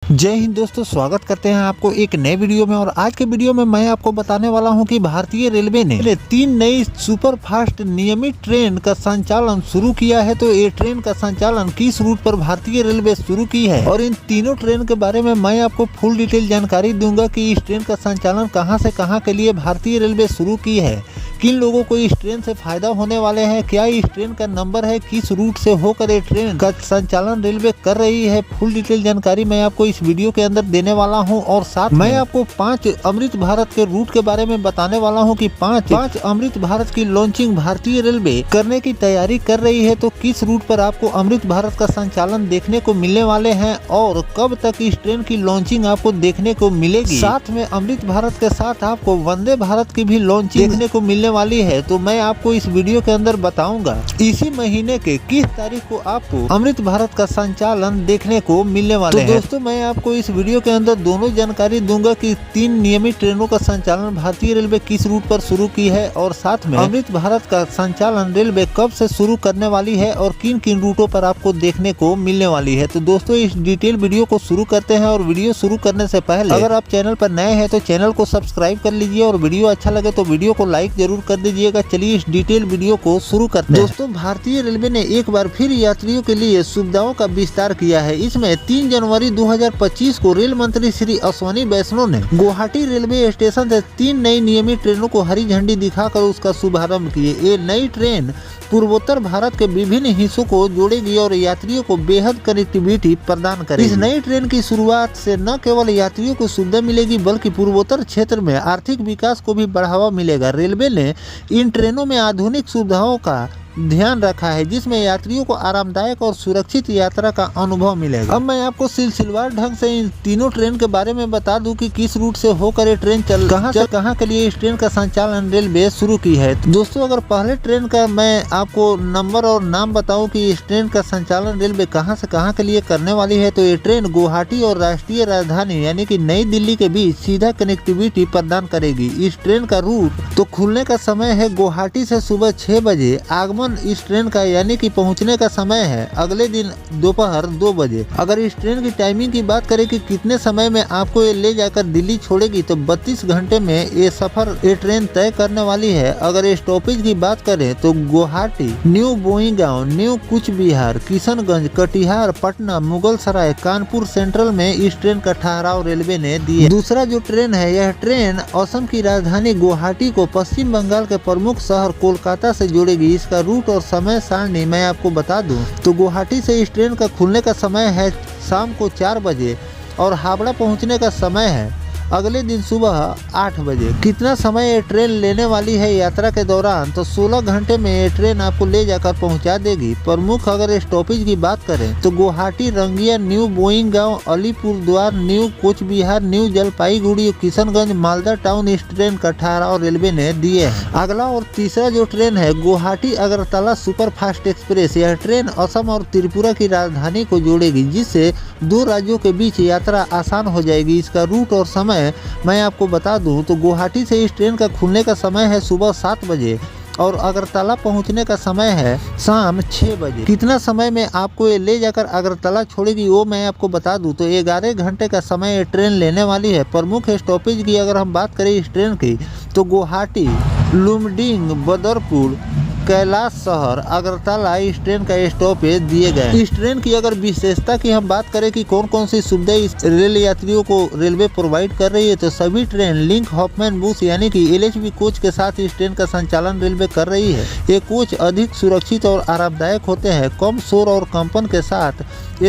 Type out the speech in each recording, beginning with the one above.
जय हिंद दोस्तों, स्वागत करते हैं आपको एक नए वीडियो में। और आज के वीडियो में मैं आपको बताने वाला हूं कि भारतीय रेलवे ने 3 नई सुपर फास्ट नियमित ट्रेन का संचालन शुरू किया है। तो ये ट्रेन का संचालन किस रूट पर भारतीय रेलवे शुरू की है और इन तीनों ट्रेन के बारे में मैं आपको फुल डिटेल जानकारी दूंगा कि इस ट्रेन का संचालन कहां से कहां के लिए भारतीय रेलवे शुरू की है, किन लोगों को इस ट्रेन से फायदा होने वाले हैं, क्या इस ट्रेन का नंबर है, किस रूट से होकर ये ट्रेन का संचालन रेलवे कर रही है। फुल डिटेल जानकारी मैं आपको इस वीडियो के अंदर देने वाला हूं। और साथ मैं आपको 5 अमृत भारत के रूट के बारे में बताने वाला हूं कि 5 अमृत भारत की लॉन्चिंग भारतीय रेलवे करने की तैयारी कर रही है। तो किस रूट पर आपको अमृत भारत का संचालन देखने को मिलने वाले हैं और कब तक इस ट्रेन की लॉन्चिंग आपको देखने को मिलेगी। साथ में अमृत भारत के साथ आपको वंदे भारत की भी लॉन्चिंग देखने को मिलने वाली है। तो मैं आपको इस वीडियो के अंदर बताऊंगा इसी महीने के किस तारीख को आपको अमृत भारत का संचालन देखने को मिलने वाले हैं। दोस्तों, मैं आपको इस वीडियो के अंदर दोनों जानकारी दूंगा कि 3 नियमित ट्रेनों का संचालन भारतीय रेलवे किस रूट पर शुरू की है और साथ में अमृत भारत का संचालन रेलवे कब से शुरू करने वाली है और किन किन रूटों पर आपको देखने को मिलने वाली है। तो दोस्तों, इस डिटेल वीडियो को शुरू करते हैं। और वीडियो शुरू करने से पहले अगर आप चैनल पर नए हैं तो चैनल को सब्सक्राइब कर लीजिए और वीडियो अच्छा लगे तो वीडियो को लाइक जरूर कर दीजिएगा। चलिए इस डिटेल वीडियो को शुरू करते हैं। दोस्तों, भारतीय रेलवे ने एक बार फिर यात्रियों के लिए सुविधाओं का विस्तार किया है। इसमें 3 जनवरी 2025 को रेल मंत्री श्री अश्विनी वैष्णव ने गुवाहाटी रेलवे स्टेशन से 3 नई नियमित ट्रेनों को हरी झंडी दिखाकर उसका शुभारंभ किए। ये नई ट्रेन पूर्वोत्तर भारत के विभिन्न हिस्सों को जोड़ेगी और यात्रियों को बेहद कनेक्टिविटी प्रदान करेगी। इस नई ट्रेन की शुरुआत से न केवल यात्रियों को सुविधा मिलेगी बल्कि पूर्वोत्तर क्षेत्र में आर्थिक विकास को भी बढ़ावा मिलेगा। रेलवे ने इन ट्रेनों में आधुनिक सुविधाओं का ध्यान रखा है जिसमें यात्रियों को आरामदायक और सुरक्षित यात्रा का अनुभव मिलेगा। अब मैं आपको सिलसिलेवार ढंग से इन तीनों ट्रेन के बारे में बता दूं कि किस रूट से होकर ये ट्रेन कहां के लिए इस ट्रेन का संचालन रेलवे शुरू की है। तो दोस्तों, अगर पहले ट्रेन का मैं आपको नंबर और नाम बताऊं कि इस ट्रेन का संचालन रेलवे कहां से कहां के लिए करने वाली है, तो ये ट्रेन गुवाहाटी और राष्ट्रीय राजधानी यानी कि नई दिल्ली के बीच सीधा कनेक्टिविटी प्रदान करेगी। इस ट्रेन का रूट तो खुलने का समय है गुवाहाटी से सुबह 6 बजे, आगमन इस ट्रेन का यानी कि पहुंचने का समय है अगले दिन दोपहर 2 बजे। अगर इस ट्रेन की टाइमिंग की बात करें कि कितने समय में आपको ये ले जाकर दिल्ली छोड़ेगी, तो 32 घंटे में ये सफर ये ट्रेन तय करने वाली है। अगर ये स्टॉपेज की बात करें तो गुवाहाटी, न्यू बोईगांव, न्यू कुछ बिहार, किशनगंज, कटिहार, पटना, मुगल सराय, कानपुर सेंट्रल में इस ट्रेन का ठहराव रेलवे ने दिया। दूसरा जो ट्रेन है, यह ट्रेन असम की राजधानी गुवाहाटी को पश्चिम बंगाल के प्रमुख शहर कोलकाता से जोड़ेगी। इसका रूट और समय सारणी मैं आपको बता दूं तो गुवाहाटी से इस ट्रेन का खुलने का समय है शाम को 4 बजे और हावड़ा पहुंचने का समय है अगले दिन सुबह 8 बजे। कितना समय ये ट्रेन लेने वाली है यात्रा के दौरान, तो 16 घंटे में ये ट्रेन आपको ले जाकर पहुंचा देगी। प्रमुख अगर स्टॉपेज की बात करें तो Guwahati, Rangiya, new Bongaigaon, Alipurduar, new Cooch Behar, new Jalpaiguri, Kishanganj, Malda town इस ट्रेन का ठहराव रेलवे ने दिए हैं। अगला और तीसरा जो ट्रेन है Guwahati Agartala super fast express. यह ट्रेन असम और त्रिपुरा की राजधानी को जोड़ेगी जिससे 2 राज्यों के बीच यात्रा आसान हो जाएगी। इसका रूट और समय मैं आपको बता दूं तो गुवाहाटी से इस ट्रेन का खुलने का समय है सुबह 7 बजे और अगरतला पहुंचने का समय है शाम 6 बजे। कितना समय में आपको ये ले जाकर अगरतला छोड़ेगी वो मैं आपको बता दूं तो 11 घंटे का समय ये ट्रेन लेने वाली है। प्रमुख स्टॉपेज की अगर हम बात करें इस ट्रेन की तो गुवाहाटी, लुमडिंग, बदरपुर, कैलाश शहर, अगरतला इस ट्रेन का स्टॉपेज दिए गए। इस ट्रेन की अगर विशेषता की हम बात करें कि कौन कौन सी सुविधाएं इस रेल यात्रियों को रेलवे प्रोवाइड कर रही है, तो सभी ट्रेन लिंक हॉफमैन बूथ यानी कि LHB कोच के साथ इस ट्रेन का संचालन रेलवे कर रही है। ये कोच अधिक सुरक्षित और आरामदायक होते हैं, कम शोर और कंपन के साथ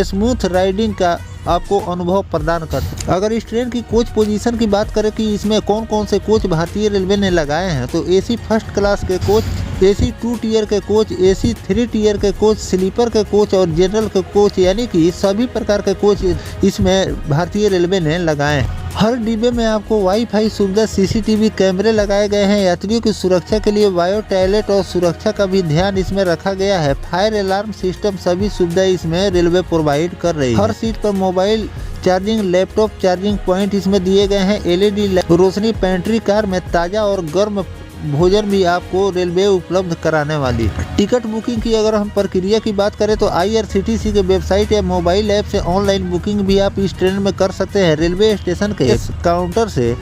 स्मूथ राइडिंग का आपको अनुभव प्रदान करते हैं। अगर इस ट्रेन की कोच पोजीशन की बात करें कि इसमें कौन कौन से कोच भारतीय रेलवे ने लगाए हैं, तो AC फर्स्ट क्लास के कोच, AC 2 टियर के कोच, AC 3 टियर के कोच, स्लीपर के कोच और जनरल के कोच यानी कि सभी प्रकार के कोच इसमें भारतीय रेलवे ने लगाए हैं। हर डिब्बे में आपको वाईफाई सुविधा, CCTV कैमरे लगाए गए हैं। यात्रियों की सुरक्षा के लिए बायो टॉयलेट और सुरक्षा का भी ध्यान इसमें रखा गया है। फायर अलार्म सिस्टम सभी सुविधाएं इसमें रेलवे प्रोवाइड कर रही है। हर सीट पर mobile charging, laptop charging point इसमें दिए गए हैं। LED रोशनी पेंट्री कार में ताज़ा और गर्म भोजन भी आपको रेलवे उपलब्ध कराने वाली है। टिकट बुकिंग की अगर हम प्रक्रिया की बात करें तो IRCTC के वेबसाइट या मोबाइल ऐप से ऑनलाइन बुकिंग भी आप इस ट्रेन में कर सकते हैं। रेलवे स्टेशन के काउंटर से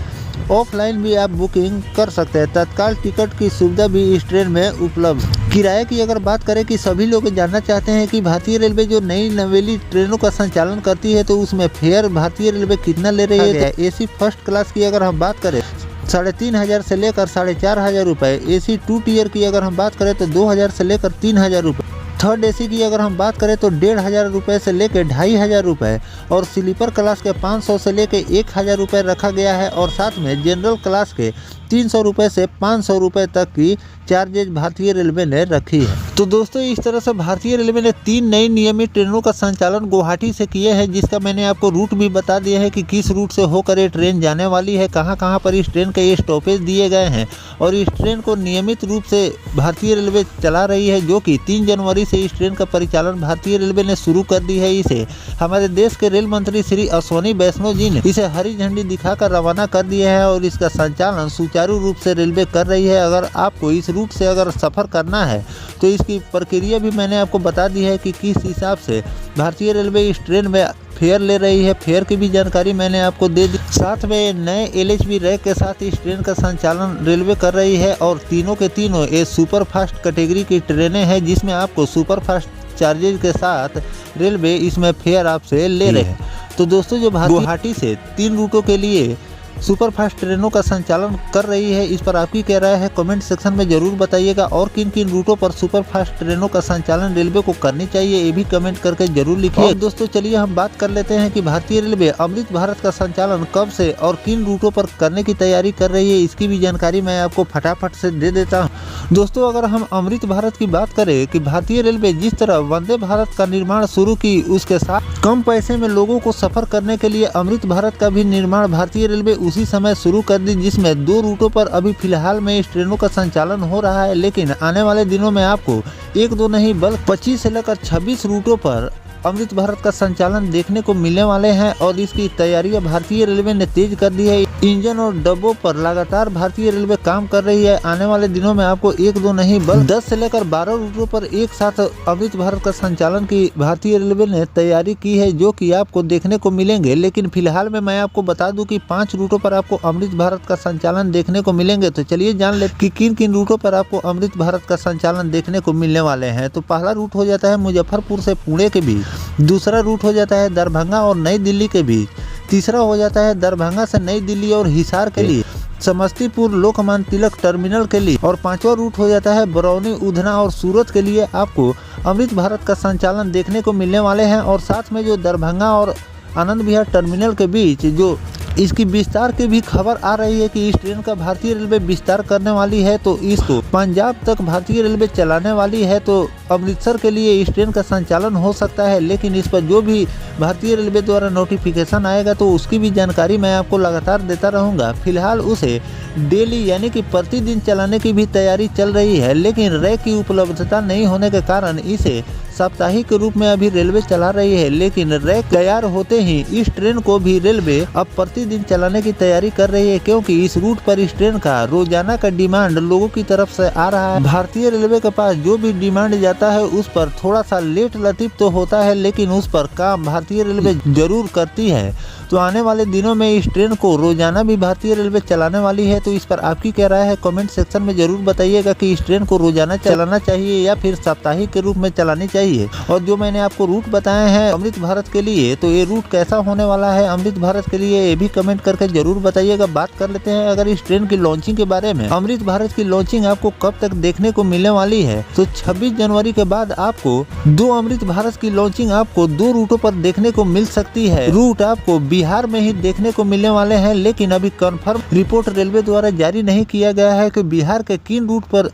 ऑफलाइन भी आप बुकिंग कर सकते हैं। तत्काल टिकट की सुविधा भी इस ट्रेन में उपलब्ध। किराए की अगर बात करें कि सभी लोग जानना चाहते हैं कि भारतीय रेलवे जो नई नवेली ट्रेनों का संचालन करती है तो उसमें फेयर भारतीय रेलवे कितना ले रही है। AC फर्स्ट क्लास की अगर हम बात करें 3,500 से लेकर 4,500 रुपये। AC 2 टियर की अगर हम बात करें तो 2,000 से लेकर 3,000 रुपये। थर्ड AC की अगर हम बात करें तो 1,500 रुपये से लेकर 2,500 रुपये और स्लीपर क्लास के 500 से लेकर 1,000 रुपये रखा गया है और साथ में जनरल क्लास के 300 रुपये से 500 रुपये तक की चार्जेज भारतीय रेलवे ने रखी है। तो दोस्तों इस तरह से भारतीय रेलवे ने 3 नई नियमित ट्रेनों का संचालन गुवाहाटी से किए हैं, जिसका मैंने आपको रूट भी बता दिया है कि किस रूट से होकर ये ट्रेन जाने वाली है, कहां कहां पर इस ट्रेन के ये स्टॉपेज दिए गए हैं और इस ट्रेन को नियमित रूप से भारतीय रेलवे चला रही है, जो कि 3 जनवरी से इस ट्रेन का परिचालन भारतीय रेलवे ने शुरू कर दी है। इसे हमारे देश के रेल मंत्री श्री अश्विनी वैष्णव जी ने इसे हरी झंडी दिखाकर रवाना कर दिया है और इसका संचालन सुचारू रूप से रेलवे कर रही है। अगर आपको इस रूट से अगर सफ़र करना है तो इसकी प्रक्रिया भी मैंने आपको बता दी है कि किस हिसाब से भारतीय रेलवे इस ट्रेन में फेयर ले रही है। फेयर की भी जानकारी मैंने आपको दे दी। साथ में नए LHB रैक के साथ इस ट्रेन का संचालन रेलवे कर रही है और तीनों के तीनों ये सुपर फास्ट कैटेगरी की ट्रेनें हैं, जिसमें आपको सुपर फास्ट चार्जेज के साथ रेलवे इसमें फेयर आपसे ले रहे हैं। तो दोस्तों जो गुवाहाटी से 3 रूटों के लिए सुपर फास्ट ट्रेनों का संचालन कर रही है, इस पर आपकी क्या राय है कमेंट सेक्शन में जरूर बताइएगा। और किन किन रूटों पर सुपर फास्ट ट्रेनों का संचालन रेलवे को करनी चाहिए ये भी कमेंट करके जरूर लिखिए। दोस्तों चलिए हम बात कर लेते हैं कि भारतीय रेलवे अमृत भारत का संचालन कब से और किन रूटों पर करने की तैयारी कर रही है, इसकी भी जानकारी मैं आपको फटाफट से दे देता हूँ। दोस्तों अगर हम अमृत भारत की बात करें कि भारतीय रेलवे जिस तरह वंदे भारत का निर्माण शुरू की, उसके साथ कम पैसे में लोगों को सफर करने के लिए अमृत भारत का भी निर्माण भारतीय रेलवे उसी समय शुरू कर दी, जिसमें 2 रूटों पर अभी फिलहाल में इस ट्रेनों का संचालन हो रहा है। लेकिन आने वाले दिनों में आपको 1-2 नहीं बल्कि 25 से लेकर 26 रूटों पर अमृत भारत का संचालन देखने को मिलने वाले हैं और इसकी तैयारियां भारतीय रेलवे ने तेज कर दी है। इंजन और डब्बों पर लगातार भारतीय रेलवे काम कर रही है। आने वाले दिनों में आपको 1-2 नहीं बल्कि 10 से लेकर 12 रूटों पर एक साथ अमृत भारत का संचालन की भारतीय रेलवे ने तैयारी की है, जो कि आपको देखने को मिलेंगे। लेकिन फिलहाल में मैं आपको बता दूं कि 5 रूटों पर आपको अमृत भारत का संचालन देखने को मिलेंगे। तो चलिए जान ले कि किन किन रूटों पर आपको अमृत भारत का संचालन देखने को मिलने वाले हैं। तो पहला रूट हो जाता है मुजफ्फरपुर से पुणे के बीच, दूसरा रूट हो जाता है दरभंगा और नई दिल्ली के बीच, तीसरा हो जाता है दरभंगा से नई दिल्ली और हिसार के लिए, समस्तीपुर लोकमान्य तिलक टर्मिनल के लिए और 5वां रूट हो जाता है बरौनी, उधना और सूरत के लिए आपको अमृत भारत का संचालन देखने को मिलने वाले हैं। और साथ में जो दरभंगा और आनंद विहार टर्मिनल के बीच जो इसकी विस्तार की भी खबर आ रही है कि इस ट्रेन का भारतीय रेलवे विस्तार करने वाली है, तो इसको पंजाब तक भारतीय रेलवे चलाने वाली है। तो अमृतसर के लिए इस ट्रेन का संचालन हो सकता है, लेकिन इस पर जो भी भारतीय रेलवे द्वारा नोटिफिकेशन आएगा तो उसकी भी जानकारी मैं आपको लगातार देता रहूँगा। फिलहाल उसे डेली यानी कि प्रतिदिन चलाने की भी तैयारी चल रही है, लेकिन रैक की उपलब्धता नहीं होने के कारण इसे साप्ताहिक के रूप में अभी रेलवे चला रही है। लेकिन रैक तैयार होते ही इस ट्रेन को भी रेलवे अब प्रतिदिन चलाने की तैयारी कर रही है, क्योंकि इस रूट पर इस ट्रेन का रोजाना का डिमांड लोगों की तरफ से आ रहा है। भारतीय रेलवे के पास जो भी डिमांड जाता है उस पर थोड़ा सा लेट लतीफ तो होता है, लेकिन उस पर काम भारतीय रेलवे जरूर करती है। तो आने वाले दिनों में इस ट्रेन को रोजाना भी भारतीय रेलवे चलाने वाली है। तो इस पर आपकी क्या राय है कमेंट सेक्शन में जरूर बताइएगा कि इस ट्रेन को रोजाना चलाना चाहिए या फिर साप्ताहिक के रूप में चलानी चाहिए। और जो मैंने आपको रूट बताए हैं अमृत भारत के लिए, तो ये रूट कैसा होने वाला है अमृत भारत के लिए, ये भी कमेंट करके जरूर बताइएगा। बात कर लेते हैं अगर इस ट्रेन की लॉन्चिंग के बारे में। अमृत भारत की लॉन्चिंग आपको कब तक देखने को मिलने वाली है, तो 26 जनवरी के बाद आपको 2 अमृत भारत की लॉन्चिंग आपको 2 रूटों पर देखने को मिल सकती है। रूट आपको बिहार में ही देखने को मिलने वाले हैं, लेकिन अभी कंफर्म रिपोर्ट रेलवे द्वारा जारी नहीं किया गया है कि बिहार के किन रूट पर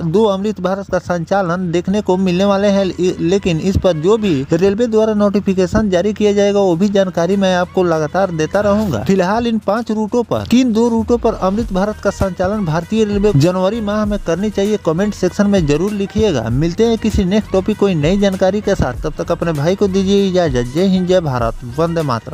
2 अमृत भारत का संचालन देखने को मिलने वाले हैं। लेकिन इस पर जो भी रेलवे द्वारा नोटिफिकेशन जारी किया जाएगा वो भी जानकारी मैं आपको लगातार देता रहूंगा। फिलहाल इन 5 रूटों पर किन 2 रूटों पर अमृत भारत का संचालन भारतीय रेलवे जनवरी माह में करनी चाहिए कमेंट सेक्शन में जरूर लिखिएगा। मिलते हैं किसी नेक्स्ट टॉपिक कोई नई जानकारी के साथ, तब तक अपने भाई को दीजिए इजाजत। जय हिंद, जय भारत, वंदे मातरम।